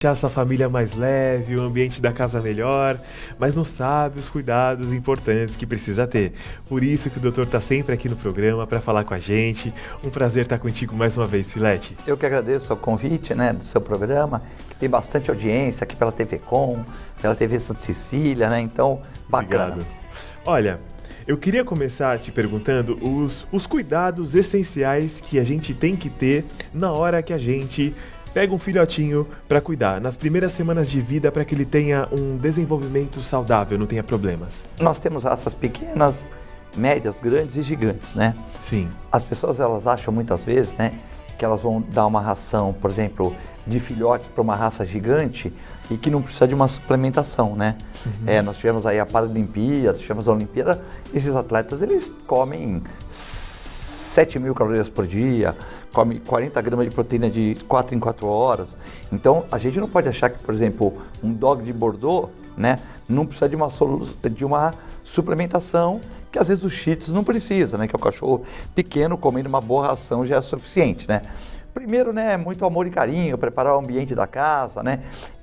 Deixar essa família mais leve, o ambiente da casa melhor, mas não sabe os cuidados importantes que precisa ter. Por isso que o doutor está sempre aqui no programa para falar com a gente. Um prazer estar contigo mais uma vez, Filete. Eu que agradeço o convite, do seu programa, que tem bastante audiência aqui pela TV Com, pela TV Santa Cecília, então, bacana. Obrigado. Olha, eu queria começar te perguntando os cuidados essenciais que a gente tem que ter na hora que a gente pega um filhotinho para cuidar, nas primeiras semanas de vida, para que ele tenha um desenvolvimento saudável, não tenha problemas. Nós temos raças pequenas, médias, grandes e gigantes, Sim. As pessoas, elas acham muitas vezes, que elas vão dar uma ração, por exemplo, de filhotes para uma raça gigante e que não precisa de uma suplementação, Nós tivemos aí a Paralimpíada, tivemos a Olimpíada, esses atletas, eles comem 7.000 calorias por dia, come 40 gramas de proteína de 4 em 4 horas. Então, a gente não pode achar que, por exemplo, um dog de Bordeaux, não precisa de uma suplementação, que às vezes o Shih Tzu não precisa, que é um cachorro pequeno, comendo uma boa ração já é suficiente, Primeiro, muito amor e carinho, preparar o ambiente da casa,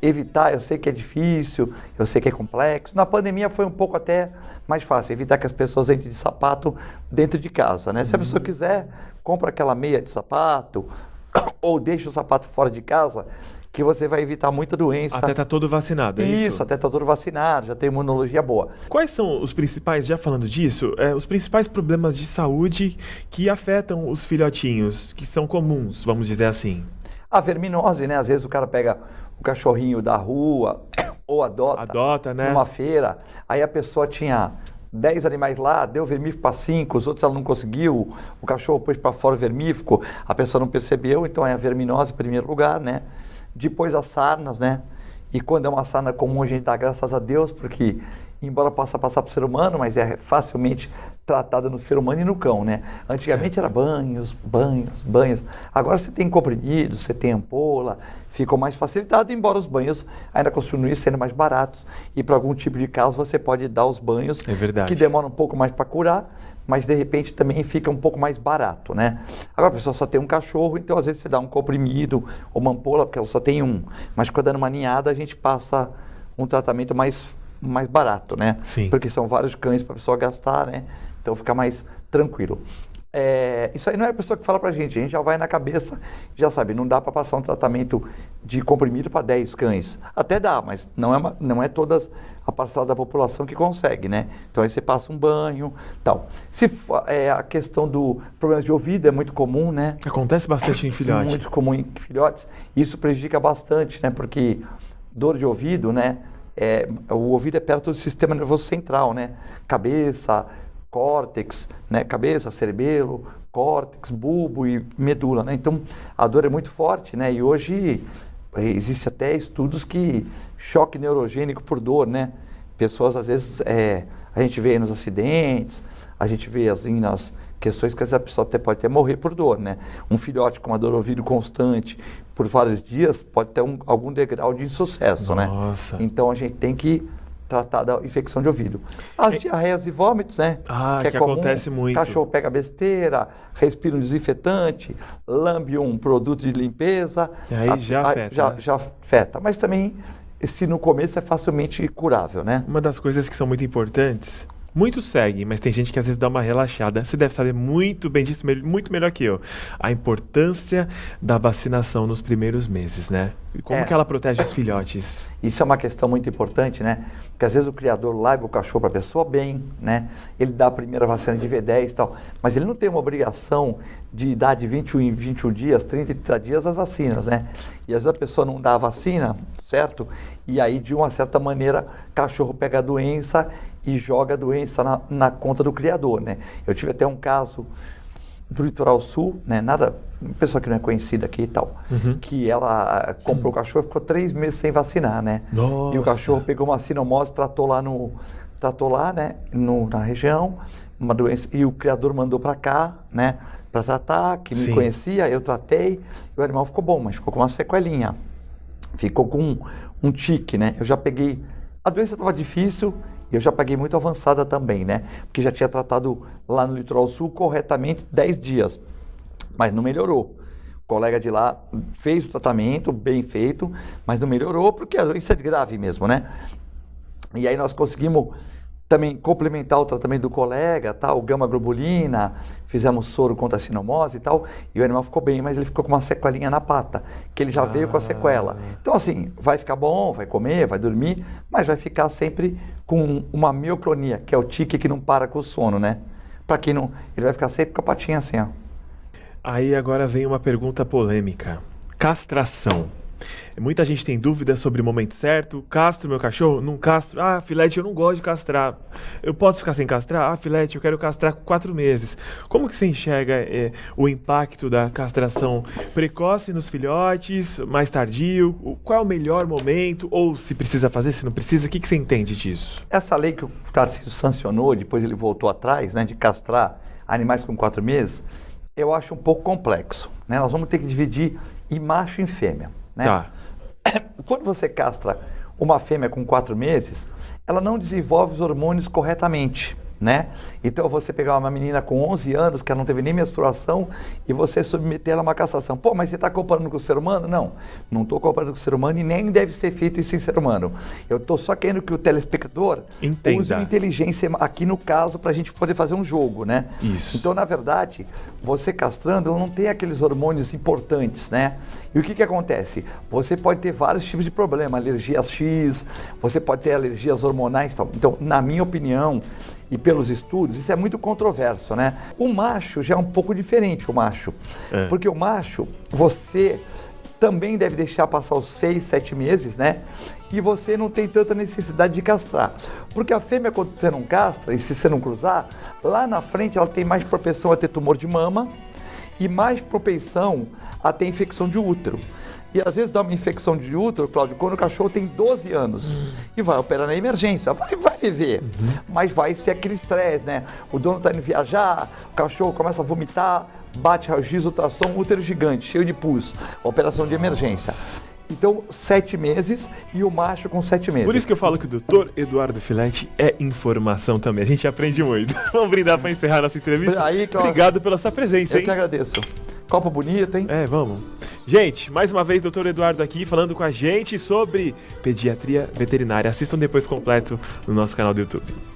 evitar, eu sei que é difícil, eu sei que é complexo. Na pandemia foi um pouco até mais fácil, evitar que as pessoas entrem de sapato dentro de casa, Se a pessoa quiser, compra aquela meia de sapato ou deixa o sapato fora de casa, que você vai evitar muita doença. Até tá todo vacinado, é isso? Isso, até tá todo vacinado, já tem imunologia boa. Quais são os principais, já falando disso, os principais problemas de saúde que afetam os filhotinhos, que são comuns, vamos dizer assim? A verminose, Às vezes o cara pega o cachorrinho da rua ou adota, numa feira, aí a pessoa tinha 10 animais lá, deu vermífugo para 5, os outros ela não conseguiu, o cachorro pôs para fora o vermífugo, a pessoa não percebeu, então é a verminose em primeiro lugar, Depois as sarnas, E quando é uma sarna comum, a gente dá graças a Deus, porque embora possa passar para o ser humano, mas é facilmente tratada no ser humano e no cão, Antigamente era banhos. Agora você tem comprimido, você tem ampola, ficou mais facilitado, embora os banhos ainda continuem sendo mais baratos. E para algum tipo de caso você pode dar os banhos, que demoram um pouco mais para curar, mas de repente também fica um pouco mais barato, Agora a pessoa só tem um cachorro, então às vezes você dá um comprimido ou uma ampola, porque ela só tem um. Mas quando é numa ninhada, a gente passa um tratamento mais barato, Sim. Porque são vários cães para a pessoa gastar, Então fica mais tranquilo. Isso aí não é a pessoa que fala pra gente, a gente já vai na cabeça, já sabe, não dá para passar um tratamento de comprimido para 10 cães. Até dá, mas não é todas a parcela da população que consegue, Então aí você passa um banho, tal. A questão do problema de ouvido é muito comum, Acontece bastante em filhotes. Muito comum em filhotes. Isso prejudica bastante, Porque dor de ouvido, o ouvido é perto do sistema nervoso central, Cabeça, córtex, cabeça, cerebelo, córtex, bulbo e medula, Então, a dor é muito forte, E hoje existe até estudos que choque neurogênico por dor, Pessoas, às vezes, a gente vê nos acidentes, a gente vê assim nas questões que essa pessoa pode até morrer por dor, Um filhote com uma dor no ouvido constante por vários dias pode ter algum degrau de insucesso, Nossa. Então, a gente tem que tratar da infecção de ouvido. As diarreias e vômitos, que comum, acontece muito. Cachorro pega besteira, respira um desinfetante, lambe um produto de limpeza. E aí já afeta. Já afeta, mas também, se no começo é facilmente curável, Uma das coisas que são muito importantes, muitos seguem, mas tem gente que às vezes dá uma relaxada. Você deve saber muito bem disso, muito melhor que eu. A importância da vacinação nos primeiros meses, E como que ela protege os filhotes? Isso é uma questão muito importante, Porque às vezes o criador larga o cachorro para a pessoa bem, Ele dá a primeira vacina de V10 e tal, mas ele não tem uma obrigação de dar de 21 em 21 dias, 30 em 30 dias as vacinas, E às vezes a pessoa não dá a vacina, certo? E aí, de uma certa maneira, o cachorro pega a doença e joga a doença na conta do criador, Eu tive até um caso do Litoral Sul, uma pessoa que não é conhecida aqui e tal, que ela comprou o cachorro e ficou 3 meses sem vacinar, Nossa. E o cachorro pegou uma sinomose, tratou lá, na região, uma doença, e o criador mandou para cá, para tratar, que me conhecia, eu tratei, e o animal ficou bom, mas ficou com uma sequelinha, ficou com um tique, Eu já peguei, a doença estava difícil, e eu já peguei muito avançada também, Porque já tinha tratado lá no Litoral Sul corretamente 10 dias, mas não melhorou. colega de lá fez o tratamento, bem feito, mas não melhorou porque a doença é grave mesmo, né? E aí nós conseguimos também complementar o tratamento do colega, tal, gama-globulina, fizemos soro contra a sinomose e tal, e o animal ficou bem, mas ele ficou com uma sequelinha na pata, que ele já veio com a sequela. Então assim, vai ficar bom, vai comer, vai dormir, mas vai ficar sempre com uma mioclonia, que é o tique que não para com o sono, né? Para quem não, ele vai ficar sempre com a patinha assim, ó. Aí agora vem uma pergunta polêmica. Castração. Muita gente tem dúvidas sobre o momento certo. Castro meu cachorro? Não castro. Ah, filete, eu não gosto de castrar. Eu posso ficar sem castrar? Ah, filete, eu quero castrar com 4 meses. Como que você enxerga o impacto da castração precoce nos filhotes, mais tardio? Qual é o melhor momento? Ou se precisa fazer, se não precisa? O que você entende disso? Essa lei que o Tarcísio sancionou, depois ele voltou atrás, né, de castrar animais com 4 meses, eu acho um pouco complexo, né? Nós vamos ter que dividir em macho e em fêmea, né? Tá. Quando você castra uma fêmea com 4 meses, ela não desenvolve os hormônios corretamente, né? Então você pegar uma menina com 11 anos, que ela não teve nem menstruação, e você submeter ela a uma castração. Pô, mas você está comparando com o ser humano? Não estou comparando com o ser humano e nem deve ser feito isso em ser humano. Eu estou só querendo que o telespectador use uma inteligência aqui no caso para a gente poder fazer um jogo, né? Isso. Então, na verdade, você castrando, ela não tem aqueles hormônios importantes, né? E o que acontece? Você pode ter vários tipos de problema, alergia a X, você pode ter alergias hormonais e tal. Então, na minha opinião, e pelos estudos, isso é muito controverso, né? O macho já é um pouco diferente, o macho. Porque o macho, você também deve deixar passar os 6, 7 meses, né? E você não tem tanta necessidade de castrar. Porque a fêmea, quando você não castra, e se você não cruzar, lá na frente ela tem mais propensão a ter tumor de mama e mais propensão a ter infecção de útero. E às vezes dá uma infecção de útero, Cláudio, quando o cachorro tem 12 anos e vai operar na emergência, vai viver, mas vai ser aquele estresse, né? O dono está indo viajar, o cachorro começa a vomitar, bate raio-x, ultrassom, útero gigante, cheio de pus, operação de emergência. Então, 7 meses e o macho com 7 meses. Por isso que eu falo que o Dr. Eduardo Filete é informação também. A gente aprende muito. Vamos brindar para encerrar nossa entrevista. Aí, Cláudio, obrigado pela sua presença, hein? Eu que agradeço. Copo bonito, hein? Vamos. Gente, mais uma vez, Dr. Eduardo aqui falando com a gente sobre pediatria veterinária. Assistam depois completo no nosso canal do YouTube.